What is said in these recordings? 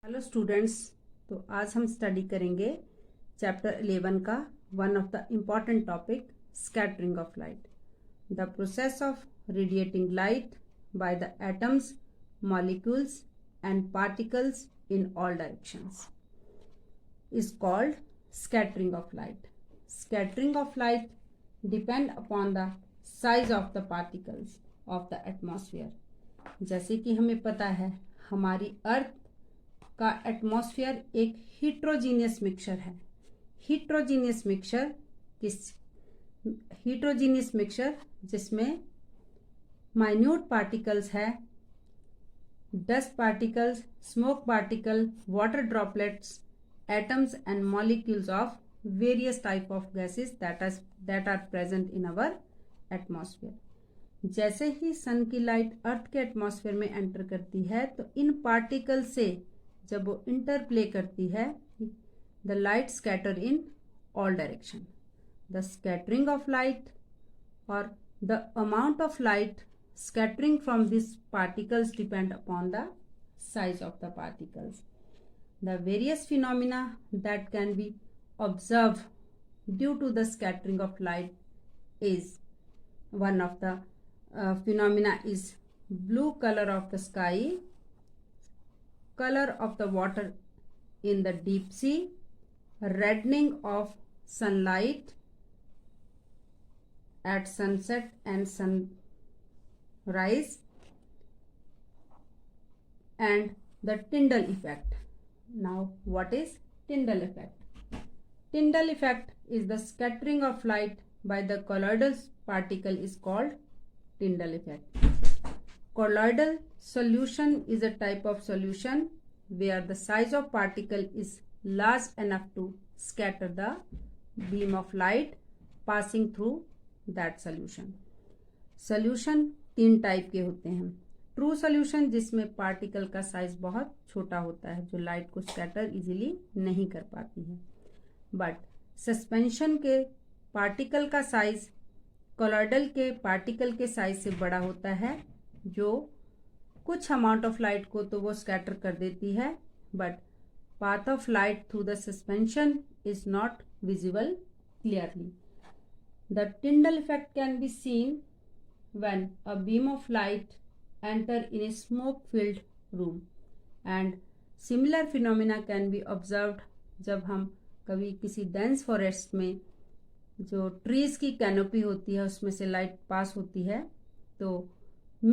Hello students. तो आज हम स्टडी करेंगे चैप्टर 11 का one of the important topic scattering of light. The process of radiating light by the atoms, molecules and particles in all directions is called scattering of light. Scattering of light depend upon the size of the particles of the atmosphere. जैसे कि हमें पता है हमारी अर्थ का atmosphere एक हीट्रोजीनियस mixture है। हीट्रोजीनियस mixture जिसमें माइन्यूट पार्टिकल्स है, dust particles, smoke particle, water droplets, atoms and molecules of various type of gases that are present in our atmosphere. जैसे ही सन की लाइट अर्थ के एटमॉस्फेयर में एंटर करती है तो इन पार्टिकल से जब वो इंटरप्ले करती है the light scatter in all direction. The scattering of light और the amount of light scattering from these particles depend upon the size of the particles. The various phenomena that can be observed due to the scattering of light is one of the phenomena is blue color of the sky, color of the water in the deep sea, reddening of sunlight at sunset and sunrise, and the Tyndall effect. Now, what is Tyndall effect? Tyndall effect is the scattering of light by the colloidal particle is called Tyndall effect. Colloidal solution is a type of solution where the size of particle is large enough to scatter the beam of light passing through that solution. Solution तीन type के होते हैं। True solution जिसमें particle का size बहुत छोटा होता है जो लाइट को स्कैटर इजीली नहीं कर पाती है, बट सस्पेंशन के पार्टिकल का साइज कोलॉइडल के पार्टिकल के साइज से बड़ा होता है जो कुछ अमाउंट ऑफ लाइट को तो वो स्कैटर कर देती है, but path of light through the suspension is not visible clearly. The Tyndall effect can be seen when a beam of light enter in a smoke filled room, and similar phenomena can be observed जब हम कभी किसी dense forest में जो trees की canopy होती है उसमें से light पास होती है तो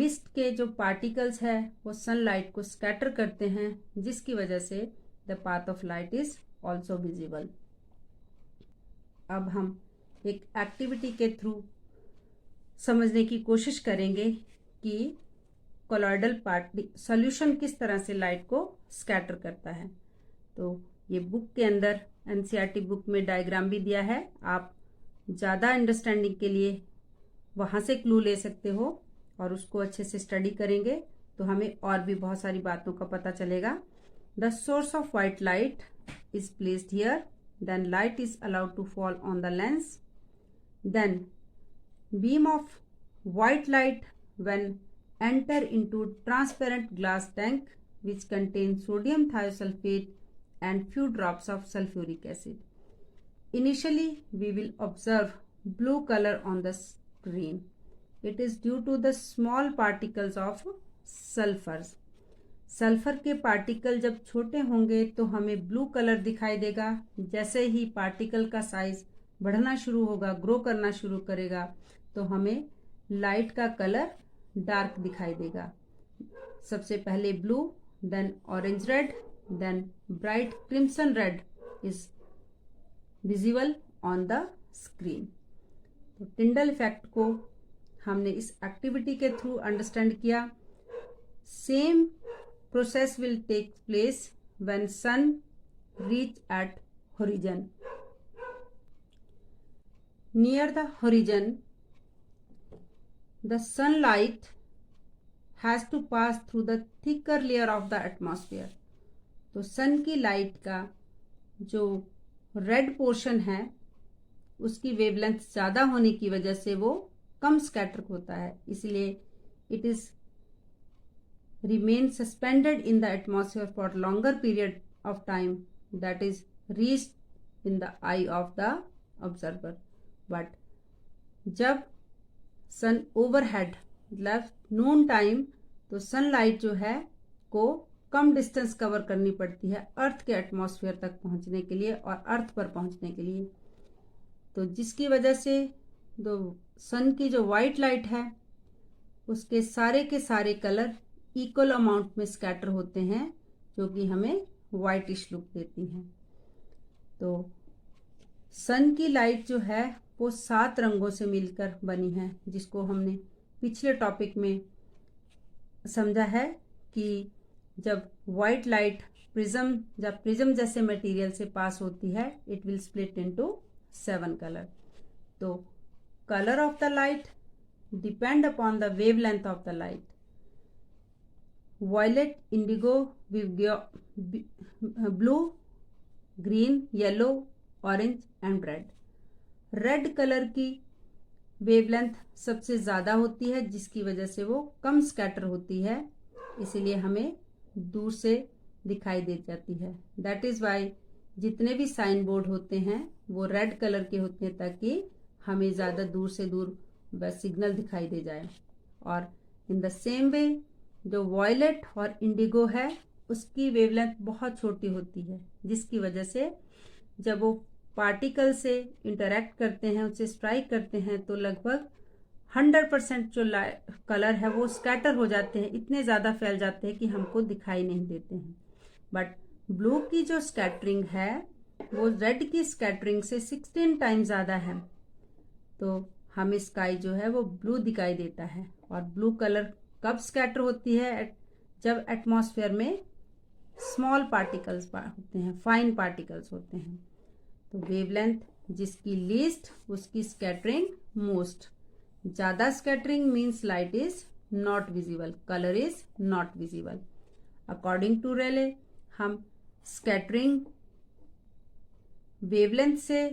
mist के जो particles है वो sunlight को scatter करते हैं जिसकी वजह से the path of light is also visible. अब हम एक activity के थ्रू समझने की कोशिश करेंगे कि कोलॉइडल सॉल्यूशन किस तरह से लाइट को स्कैटर करता है। तो ये बुक के अंदर एनसीईआरटी बुक में डायग्राम भी दिया है, आप ज़्यादा अंडरस्टैंडिंग के लिए वहाँ से क्लू ले सकते हो और उसको अच्छे से स्टडी करेंगे तो हमें और भी बहुत सारी बातों का पता चलेगा। The source of white light is placed here, then light is allowed to fall on the lens, then beam of white light when enter into transparent glass tank which contains sodium thiosulfate and few drops of sulfuric acid. Initially we will observe blue color on the screen. It is due to the small particles of sulfurs. Sulphur के particle जब छोटे होंगे तो हमें blue colour दिखाई देगा। जैसे ही particle का साइज बढ़ना शुरू होगा, ग्रो करना शुरू करेगा तो हमें लाइट का कलर डार्क दिखाई देगा। सबसे पहले blue, then orange red, then bright crimson red is visible on the screen. तो टिंडल इफेक्ट को हमने इस एक्टिविटी के थ्रू अंडरस्टैंड किया। Same process will take place when sun reach at horizon. Near the horizon, the sunlight has to pass through the thicker layer of the atmosphere. तो सन की light का जो red portion है उसकी wavelength ज़्यादा होने की वजह से वो कम स्कैटर होता है, इसलिए it is remain suspended in the atmosphere for longer period of time, that is reached in the eye of the observer. But जब सन ओवरहेड मतलब नून टाइम, तो सनलाइट जो है को कम डिस्टेंस कवर करनी पड़ती है अर्थ के एटमॉस्फेयर तक पहुंचने के लिए और अर्थ पर पहुंचने के लिए। तो जिसकी वजह से जो सन की जो वाइट लाइट है उसके सारे के सारे कलर इक्वल अमाउंट में स्कैटर होते हैं, जो कि हमें वाइटिश लुक देती हैं। तो सन की लाइट जो है वो 7 रंगों से मिलकर बनी है, जिसको हमने पिछले टॉपिक में समझा है कि जब वाइट लाइट प्रिज्म जैसे मटेरियल से पास होती है, it will split into 7 colour. तो colour of the light depend upon the wavelength of the light. Violet, indigo, blue, green, yellow, orange and red. Red colour की wavelength सबसे ज़्यादा होती है, जिसकी वजह से वो कम स्कैटर होती है, इसीलिए हमें दूर से दिखाई दे जाती है। दैट इज़ वाई जितने भी साइन बोर्ड होते हैं वो रेड कलर के होते हैं, ताकि हमें ज़्यादा दूर से दूर बस सिग्नल दिखाई दे जाए। और इन द सेम वे जो वॉयलेट और इंडिगो है उसकी वेवलेंथ बहुत छोटी होती है, जिसकी वजह से जब वो पार्टिकल से इंटरेक्ट करते हैं, उससे स्ट्राइक करते हैं, तो लगभग 100% जो कलर है वो स्कैटर हो जाते हैं, इतने ज़्यादा फैल जाते हैं कि हमको दिखाई नहीं देते हैं। बट ब्लू की जो स्कैटरिंग है वो रेड की स्कैटरिंग से 16 टाइम ज़्यादा है, तो हमें स्काई जो है वो ब्लू दिखाई देता है। और ब्लू कलर कब स्कैटर होती है? जब एटमॉस्फेयर में स्मॉल पार्टिकल्स होते हैं, फाइन पार्टिकल्स होते हैं। तो वेवलेंथ जिसकी लीस्ट उसकी स्कैटरिंग मोस्ट। ज़्यादा scattering means light is not visible, colour is not visible. According to Rayleigh हम स्कैटरिंग वेवलेंथ से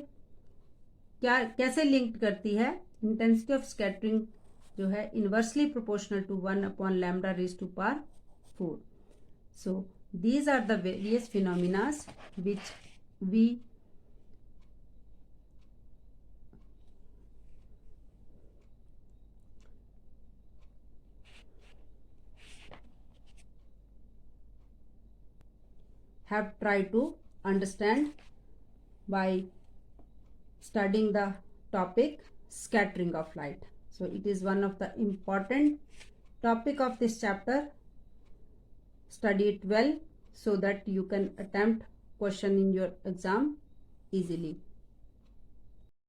कैसे लिंक्ड करती है? इंटेंसिटी ऑफ स्कैटरिंग जो है inversely proportional to 1/λ⁴। So these are the various phenomena which we have tried to understand by studying the topic scattering of light. So it is one of the important topic of this chapter. Study it well so that you can attempt question in your exam easily.